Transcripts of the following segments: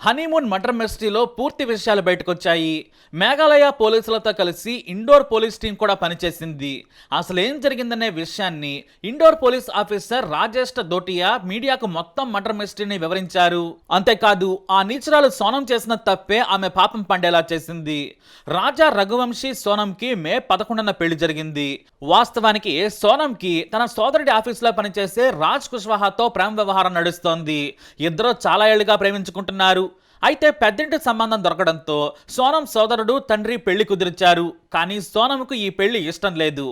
Honeymoon murder మిస్టరీలో పూర్తి విషయాలు బయటకొచ్చాయి. మేఘాలయ పోలీసులతో కలిసి ఇండోర్ పోలీస్ టీం కూడా పనిచేసింది. అసలు ఏం జరిగిందనే విషయాన్ని ఇండోర్ పోలీస్ ఆఫీసర్ రాజేష్ దోటియా మీడియాకు మొత్తం మర్డర్ మిస్టరీని వివరించారు. అంతేకాదు ఆ నీచురాలు సోనం చేసిన తప్పే ఆమె పాపం పండేలా చేసింది. రాజా రఘువంశీ సోనంకి మే 11న పెళ్లి జరిగింది. వాస్తవానికి సోనంకి తన సోదరుడి ఆఫీసులో పనిచేసే రాజ్ కుష్వాహాతో ప్రేమ వ్యవహారం నడుస్తోంది. ఇద్దరు చాలా ఏళ్లుగా ప్రేమించుకుంటున్నారు. అయితే పెద్దింటి సంబంధం దొరకడంతో సోనం సోదరుడు తండ్రి పెళ్లి కుదిర్చారు. కానీ సోనంకు ఈ పెళ్లి ఇష్టం లేదు.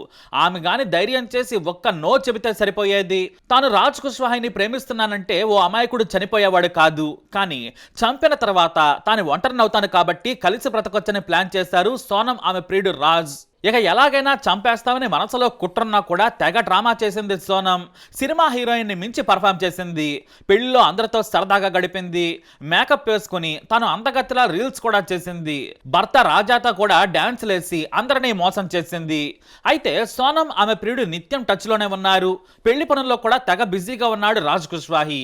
ఆమె గాని ధైర్యం చేసి ఒక్క నో చెబితే సరిపోయేది. తాను రాజ్ కుష్వాహాని ప్రేమిస్తున్నానంటే ఓ అమాయకుడు చనిపోయేవాడు కాదు. కానీ చంపిన తర్వాత తాను ఒంటరినవుతాను కాబట్టి కలిసి బ్రతకొచ్చని ప్లాన్ చేశారు సోనం ఆమె ప్రియుడు రాజ్. ఇక ఎలాగైనా చంపేస్తామని మనసులో కుట్రన్నా కూడా తెగ డ్రామా చేసింది సోనం. సినిమా హీరోయిన్ ని మించి పర్ఫామ్ చేసింది. పెళ్లిలో అందరితో సరదాగా గడిపింది. మేకప్ వేసుకుని తాను అందగత్తిలా రీల్స్ కూడా చేసింది. భర్త రాజాతో కూడా డాన్స్ లేసి అందరినీ మోసం చేసింది. అయితే సోనం ఆమె ప్రియుడు నిత్యం టచ్ లోనే ఉన్నారు. పెళ్లి పనుల్లో కూడా తెగ బిజీగా ఉన్నాడు రాజ్ కుష్వాహి.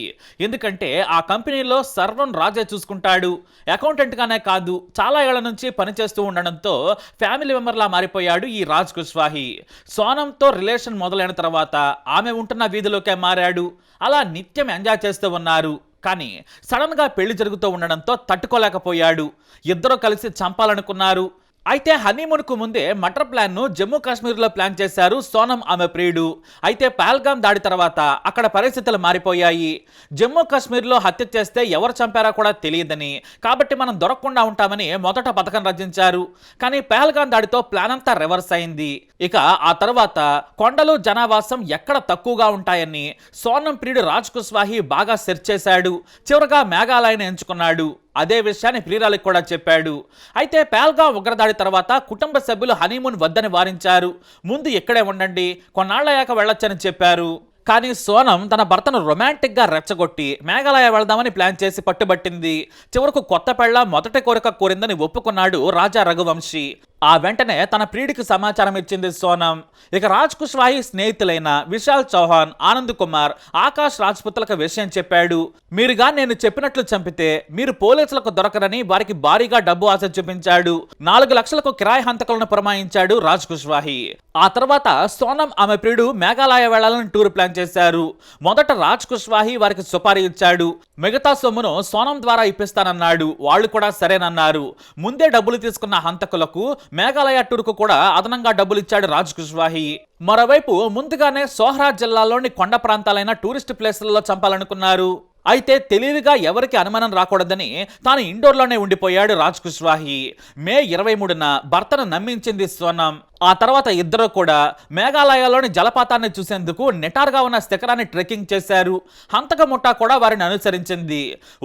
ఎందుకంటే ఆ కంపెనీలో సర్వం రాజే చూసుకుంటాడు. అకౌంటెంట్ గానే కాదు, చాలా ఏళ్ల నుంచి పనిచేస్తూ ఉండడంతో ఫ్యామిలీ మెంబర్లా మారిపోయాడు ఈ రాజ్ కుష్వాహి. సోనంతో రిలేషన్ మొదలైన తర్వాత ఆమె ఉంటున్న వీధిలోకే మారాడు. అలా నిత్యం ఎంజాయ్ చేస్తూ ఉన్నారు. కానీ సడన్ గా పెళ్లి జరుగుతూ ఉండడంతో తట్టుకోలేకపోయాడు. ఇద్దరు కలిసి చంపాలనుకున్నారు. అయితే హనీమూన్ కు ముందే మర్డర్ ప్లాన్ ను జమ్మూ కాశ్మీర్ లో ప్లాన్ చేశారు సోనం ఆమె ప్రియుడు. అయితే పహల్గామ్ దాడి తర్వాత అక్కడ పరిస్థితులు మారిపోయాయి. జమ్మూ కాశ్మీర్ లో హత్య చేస్తే ఎవరు చంపారో కూడా తెలియదని, కాబట్టి మనం దొరకకుండా ఉంటామని మొదట పథకం రచించారు. కానీ పహల్గామ్ దాడితో ప్లాన్ అంతా రివర్స్ అయింది. ఇక ఆ తర్వాత కొండలు జనావాసం ఎక్కడ తక్కువగా ఉంటాయని సోనం ప్రియుడు రాజ్ కుష్వాహి బాగా సెర్చ్ చేశాడు. చివరగా మేఘాలయను ఎంచుకున్నాడు. అదే విషయాన్ని ప్రియురాలికి కూడా చెప్పాడు. అయితే పహల్గామ్ ఉగ్రదాడి తర్వాత కుటుంబ సభ్యులు హనీమూన్ వద్దని వారించారు. ముందు ఇక్కడే ఉండండి, కొన్నాళ్లయ్యాక వెళ్ళొచ్చని చెప్పారు. కానీ సోనం తన భర్తను రొమాంటిక్ గా రెచ్చగొట్టి మేఘాలయ వెళదామని ప్లాన్ చేసి పట్టుబట్టింది. చివరకు కొత్త పెళ్ళ మొదటి కోరిక కోరిందని ఒప్పుకున్నాడు రాజా రఘువంశీ. ఆ వెంటనే తన ప్రియుడికి సమాచారం ఇచ్చింది సోనం. ఇక రాజ్ కుష్వాహి స్నేహితులైన విశాల్ చౌహాన్, ఆనంద్ కుమార్, ఆకాష్ రాజ్పుత్లకు విషయం చెప్పాడు. మీరుగా నేను చెప్పినట్లు చంపితే మీరు పోలీసులకు దొరకరని వారికి భారీగా డబ్బు ఆశ చూపించాడు. 4 లక్షలకు కిరాయి హంతకులను పురమాయించాడు రాజ్ కుష్వాహి. ఆ తర్వాత సోనం ఆమె ప్రియుడు మేఘాలయ వెళ్లాలని టూర్ ప్లాన్ చేశారు. మొదట రాజ్ కుష్వాహి వారికి సుపారీ ఇచ్చాడు. మిగతా సొమ్మును సోనం ద్వారా ఇప్పిస్తానన్నాడు. వాళ్ళు కూడా సరేనన్నారు. ముందే డబ్బులు తీసుకున్న హంతకులకు మేఘాలయ టూర్కు కూడా అదనంగా డబ్బులు ఇచ్చాడు రాజ్ కుష్వాహి. మరోవైపు ముందుగానే సోహ్రా జిల్లాలోని కొండ ప్రాంతాలైన టూరిస్ట్ ప్లేసులలో చంపాలనుకున్నారు. అయితే తెలివిగా ఎవరికి అనుమానం రాకూడదని తాను ఇండోర్లోనే ఉండిపోయాడు రాజ్ కుష్వాహి. మే 23న భర్తను నమ్మించింది సోనం. ఆ తర్వాత ఇద్దరు కూడా మేఘాలయలోని జలపాతాన్ని చూసేందుకు నిటారుగా ఉన్న శిఖరాన్ని ట్రెక్కింగ్ చేశారు. హంతక ముఠా కూడా వారిని అనుసరించింది.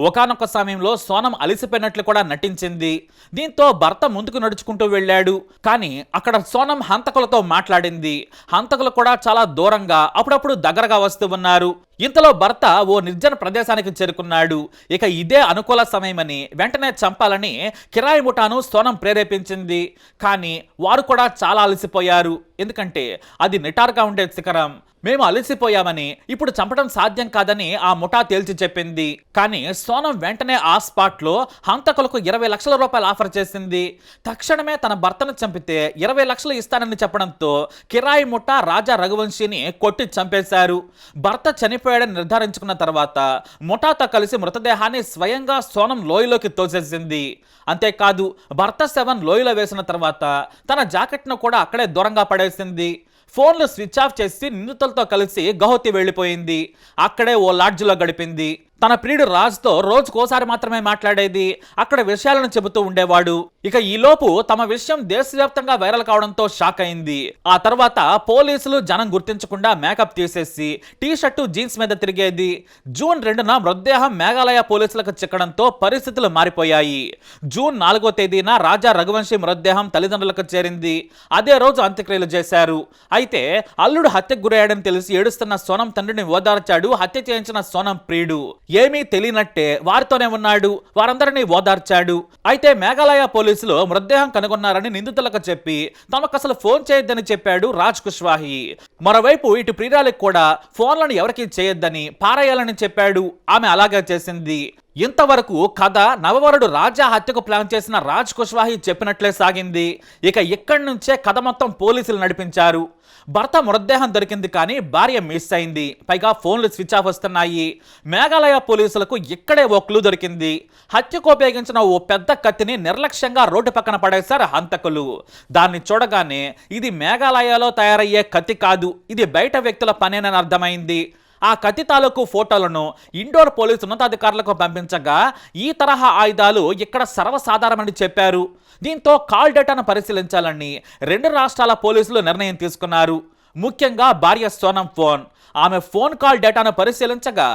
ఒకానొక సమయంలో సోనం అలిసిపోయినట్లు కూడా నటించింది. దీంతో భర్త ముందుకు నడుచుకుంటూ వెళ్ళాడు. కానీ అక్కడ సోనం హంతకులతో మాట్లాడింది. హంతకులు కూడా చాలా దూరంగా అప్పుడప్పుడు దగ్గరగా వస్తూ ఉన్నారు. ఇంతలో భర్త ఓ నిర్జన ప్రదేశానికి చేరుకున్నాడు. ఇక ఇదే అనుకూల సమయమని వెంటనే చంపాలని కిరాయి ముఠాను సోనం ప్రేరేపించింది. కానీ వారు కూడా చాలా అలసిపోయారు. ఎందుకంటే అది నిటారుగా ఉండే శిఖరం. మేము అలసిపోయామని, ఇప్పుడు చంపడం సాధ్యం కాదని ఆ ముఠా తేల్చి చెప్పింది. కానీ సోనం వెంటనే ఆ స్పాట్ లో హంతకులకు 20 లక్షల రూపాయలు ఆఫర్ చేసింది. తక్షణమే తన భర్తను చంపితే 20 లక్షలు ఇస్తానని చెప్పడంతో కిరాయి ముఠా రాజా రఘువంశీని కొట్టి చంపేశారు. భర్త చనిపోయాడని నిర్ధారించుకున్న తర్వాత ముఠాతో కలిసి మృతదేహాన్ని స్వయంగా సోనం లోయలోకి తోసేసింది. అంతేకాదు భర్త శవం లోయలో వేసిన తర్వాత తన జాకెట్ను కూడా అక్కడే దూరంగా పడేసింది. ఫోన్లు స్విచ్ ఆఫ్ చేసి నిందితులతో కలిసి గౌహతి వెళ్ళిపోయింది. అక్కడే ఓ లాడ్జ్లో గడిపింది. తన ప్రియుడు రాజ్తో రోజుకోసారి మాత్రమే మాట్లాడేది. అక్కడ విషయాలను చెబుతూ ఉండేవాడు. ఇక ఈలోపు తమ విషయం దేశవ్యాప్తంగా వైరల్ కావడంతో షాక్ అయింది. ఆ తర్వాత పోలీసులు జనం గుర్తించకుండా మేకప్ తీసేసి టీ షర్టు జీన్స్ మీద తిరిగేది. జూన్ 2న మృతదేహం మేఘాలయ పోలీసులకు చిక్కడంతో పరిస్థితులు మారిపోయాయి. జూన్ 4వ తేదీన రాజా రఘువంశీ మృతదేహం తల్లిదండ్రులకు చేరింది. అదే రోజు అంత్యక్రియలు చేశారు. అయితే అల్లుడు హత్యకు గురయ్యాడని తెలిసి ఏడుస్తున్న సోనం తండ్రిని ఓదార్చాడు హత్య చేయించిన సోనం ప్రియుడు. ఏమీ తెలియనట్టే వారితోనే ఉన్నాడు. వారందరినీ ఓదార్చాడు. అయితే మేఘాలయ పోలీసులు మృతదేహం కనుగొన్నారని నిందితులకు చెప్పి తమకు అసలు ఫోన్ చేయొద్దని చెప్పాడు రాజ్ కుష్వాహి. మరోవైపు ఇటు ప్రియురాలికి కూడా ఫోన్లను ఎవరికీ చేయొద్దని పారేయాలని చెప్పాడు. ఆమె అలాగే చేసింది. ఇంతవరకు కథ నవవరుడు రాజా హత్యకు ప్లాన్ చేసిన రాజ్ కుష్వాహి చెప్పినట్లే సాగింది. ఇక ఇక్కడి నుంచే కథ మొత్తం పోలీసులు నడిపించారు. భర్త మృతదేహం దొరికింది కానీ భార్య మిస్ అయింది. పైగా ఫోన్లు స్విచ్ ఆఫ్ వస్తున్నాయి. మేఘాలయ పోలీసులకు ఇక్కడే ఓ క్లూ దొరికింది. హత్యకు ఉపయోగించిన ఓ పెద్ద కత్తిని నిర్లక్ష్యంగా రోడ్డు పక్కన పడేశారు హంతకులు. దాన్ని చూడగానే ఇది మేఘాలయలో తయారయ్యే కత్తి కాదు, ఇది బయట వ్యక్తుల పనేనని అర్థమైంది. ఆ కత్తి తాలూకు ఫోటోలను ఇండోర్ పోలీసు ఉన్నతాధికారులకు పంపించగా ఈ తరహా ఆయుధాలు ఇక్కడ సర్వసాధారణమని చెప్పారు. దీంతో కాల్ డేటాను పరిశీలించాలని రెండు రాష్ట్రాల పోలీసులు నిర్ణయం తీసుకున్నారు. ముఖ్యంగా భార్య సోనం ఫోన్. ఆమె ఫోన్ కాల్ డేటాను పరిశీలించగా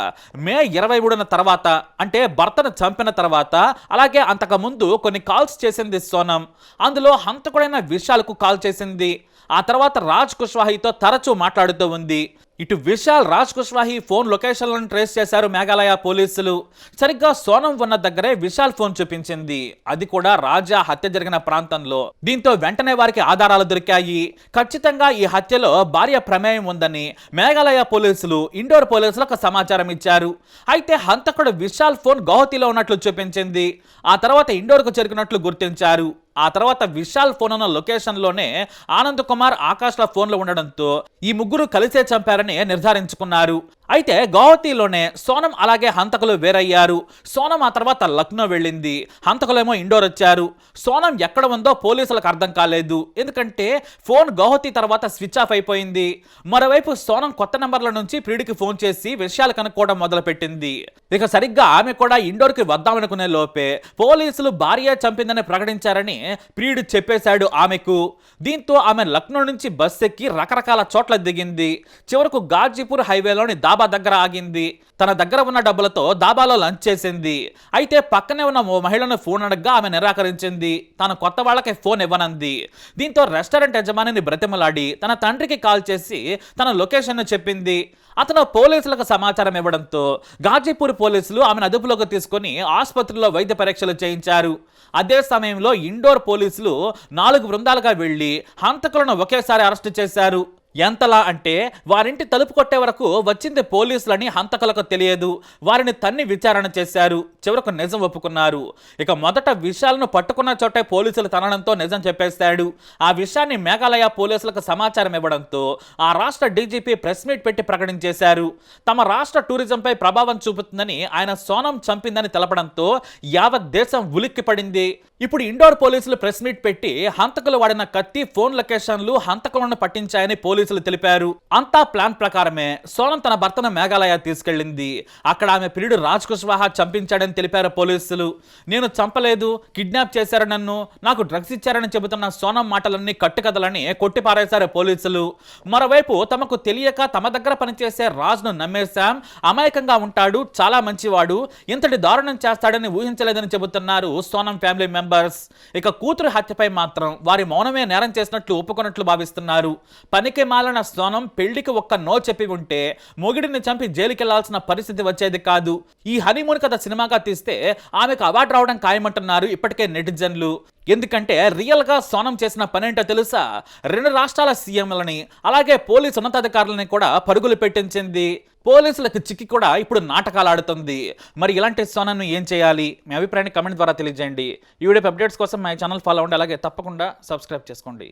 మే 23న తర్వాత, అంటే భర్తను చంపిన తర్వాత, అలాగే అంతకుముందు కొన్ని కాల్స్ చేసింది సోనం. అందులో హంతకుడైన విశాల్కు కాల్ చేసింది. ఆ తర్వాత రాజ్ కుష్వాహితో తరచూ మాట్లాడుతూ ఉంది. ఇటు విశాల్, రాజ్ కుష్వాహి ఫోన్ లొకేషన్లను ట్రేస్ చేశారు మేఘాలయ పోలీసులు. సరిగ్గా సోనం ఉన్న దగ్గరే విశాల్ ఫోన్ చూపించింది, అది కూడా రాజా హత్య జరిగిన ప్రాంతంలో. దీంతో వెంటనే వారికి ఆధారాలు దొరికాయి. ఖచ్చితంగా ఈ హత్యలో భార్య ప్రమేయం ఉందని మేఘాలయ పోలీసులు ఇండోర్ పోలీసులకు సమాచారం ఇచ్చారు. అయితే హంతకుడు విశాల్ ఫోన్ గౌహతిలో ఉన్నట్లు చూపించింది. ఆ తర్వాత ఇండోర్కు చేరుకున్నట్లు గుర్తించారు. ఆ తర్వాత విశాల్ ఫోన్ ఉన్న లొకేషన్లోనే ఆనంద్ కుమార్, ఆకాష్ల ఫోన్లు ఉండడంతో ఈ ముగ్గురు కలిసే చంపారని నిర్ధారించుకున్నారు. అయితే గౌహతిలోనే సోనం అలాగే హంతకులు వేరయ్యారు. సోనం ఆ తర్వాత లక్నో వెళ్ళింది, హంతకులేమో ఇండోర్ వచ్చారు. సోనం ఎక్కడ ఉందో పోలీసులకు అర్థం కాలేదు, ఎందుకంటే ఫోన్ గౌహతి తర్వాత స్విచ్ ఆఫ్ అయిపోయింది. మరోవైపు సోనం కొత్త నంబర్ల నుంచి ప్రియుడికి ఫోన్ చేసి విషయాలు కనుక్కోవడం మొదలుపెట్టింది. ఇక సరిగ్గా ఆమె కూడా ఇండోర్కి వద్దామనుకునే లోపే పోలీసులు భార్య చంపిందని ప్రకటించారని ప్రియుడు చెప్పేశాడు ఆమెకు. దీంతో ఆమె లక్నో నుంచి బస్ ఎక్కి రకరకాల చోట్ల దిగింది. చివరకు గాజీపూర్ హైవేలోని దాబా దగ్గర ఆగింది. తన దగ్గర ఉన్న డబ్బులతో దాబాలో లంచ్ చేసింది. అయితే పక్కనే ఉన్న ఓ మహిళను ఫోన్ అడగ్గా ఆమె నిరాకరించింది. తన కొత్త వాళ్ళకి ఫోన్ ఇవ్వనంది. దీంతో రెస్టారెంట్ యజమానిని బ్రతిమలాడి తన తండ్రికి కాల్ చేసి తన లొకేషన్ చెప్పింది. అతను పోలీసులకు సమాచారం ఇవ్వడంతో గాజీపూర్ పోలీసులు ఆమెను అదుపులోకి తీసుకుని ఆసుపత్రిలో వైద్య పరీక్షలు చేయించారు. అదే సమయంలో ఇండోర్ పోలీసులు 4 బృందాలుగా వెళ్లి హంతకులను ఒకేసారి అరెస్టు చేశారు. ఎంతలా అంటే వారింటి తలుపు కొట్టే వరకు వచ్చింది పోలీసులని హంతకులకు తెలియదు. వారిని తన్ని విచారణ చేశారు. చివరకు నిజం ఒప్పుకున్నారు. ఇక మొదట విశాల్ను పట్టుకున్న చోటే పోలీసులు తనడంతో నిజం చెప్పేశాడు. ఆ విషయాన్ని మేఘాలయ పోలీసులకు సమాచారం ఇవ్వడంతో ఆ రాష్ట్ర డీజీపీ ప్రెస్ మీట్ పెట్టి ప్రకటించేశారు. తమ రాష్ట్ర టూరిజంపై ప్రభావం చూపుతుందని ఆయన సోనం చంపిందని తెలపడంతో యావత్ దేశం ఉలిక్కి పడింది. ఇప్పుడు ఇండోర్ పోలీసులు ప్రెస్ మీట్ పెట్టి హంతకులు వాడిన కత్తి, ఫోన్ లొకేషన్లు హంతకులను పట్టించాయని పోలీసులు తెలిపారు. అంతా ప్లాన్ ప్రకారమే సోనం తన భర్తను మేఘాలయ తీసుకెళ్లింది. అక్కడ ఆమె ప్రియుడు రాజ్ కుష్వాహా చంపించాడని తెలిపారు పోలీసులు. నేను చంపలేదు, కిడ్నాప్ చేశారు నన్ను, నాకు డ్రగ్స్ ఇచ్చారని చెబుతున్న సోనం మాటలన్నీ కట్టుకథలని కొట్టిపారేశారు పోలీసులు. మరోవైపు తమకు తెలియక తమ దగ్గర పనిచేసే రాజ్ను నమ్మేశాం, అమాయకంగా ఉంటాడు, చాలా మంచివాడు, ఇంతటి దారుణం చేస్తాడని ఊహించలేదని చెబుతున్నారు సోనం ఫ్యామిలీ మెంబర్స్. ఇక కూతురు హత్యపై మాత్రం వారి మౌనమే నేరం చేసినట్లు ఒప్పుకున్నట్లు భావిస్తున్నారు. పనికి మాలిన సోనం పెళ్లికి ఒక్క నో చెప్పి ఉంటే మొగిడిని చంపి జైలుకెళ్లాల్సిన పరిస్థితి వచ్చేది కాదు. ఈ హనీమూన్ కథ సినిమాగా తీస్తే ఆమెకు అవార్డు రావడం ఖాయమంటున్నారు ఇప్పటికే నెటిజన్లు. ఎందుకంటే రియల్ గా సోనం చేసిన పనేంటో తెలుసా? 2 రాష్ట్రాల సీఎంలని అలాగే పోలీసు ఉన్నతాధికారులని కూడా పరుగులు పెట్టించింది. పోలీసులకు చిక్కి కూడా ఇప్పుడు నాటకాలు ఆడుతుంది. మరి ఇలాంటి సోనాను ఏం చేయాలి? మీ అభిప్రాయాన్ని కమెంట్ ద్వారా తెలియజేయండి. ఈ వీడియో అప్డేట్స్ కోసం మా ఛానల్ ఫాలో అవ్వండి, అలాగే తప్పకుండా సబ్స్క్రైబ్ చేసుకోండి.